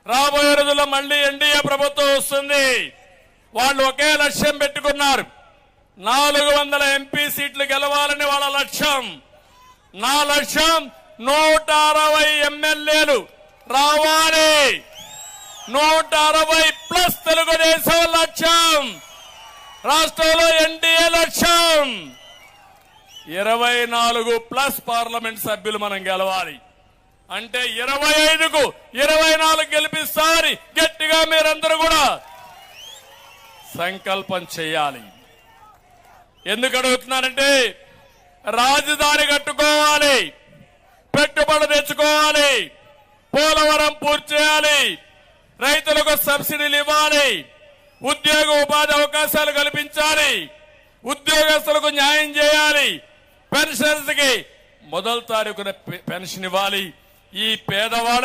రాబోయే రోజుల్లో మళ్ళీ ఎన్డీఏ ప్రభుత్వం వస్తుంది. వాళ్ళు ఒకే లక్ష్యం పెట్టుకున్నారు. 400 ఎంపీ సీట్లు గెలవాలని వాళ్ళ లక్ష్యం. నా లక్ష్యం 160 ఎమ్మెల్యేలు రావాలి. 160+ తెలుగుదేశం లక్ష్యం. రాష్ట్రంలో ఎన్డీఏ లక్ష్యం 24+ పార్లమెంట్ సభ్యులు మనం గెలవాలి. అంటే 25కు 24 గెలిపిస్తామని గట్టిగా మీరందరూ కూడా సంకల్పం చేయాలి. ఎందుకు అడుగుతున్నానంటే రాజధాని కట్టుకోవాలి, పెట్టుబడులు తెచ్చుకోవాలి, పోలవరం పూర్తి చేయాలి, రైతులకు సబ్సిడీలు ఇవ్వాలి, ఉద్యోగ ఉపాధి అవకాశాలు కల్పించాలి, ఉద్యోగస్తులకు న్యాయం చేయాలి, పెన్షన్స్ కి మొదటి తారీఖున పెన్షన్ ఇవ్వాలి. ఈ పేదవాళ్ళకి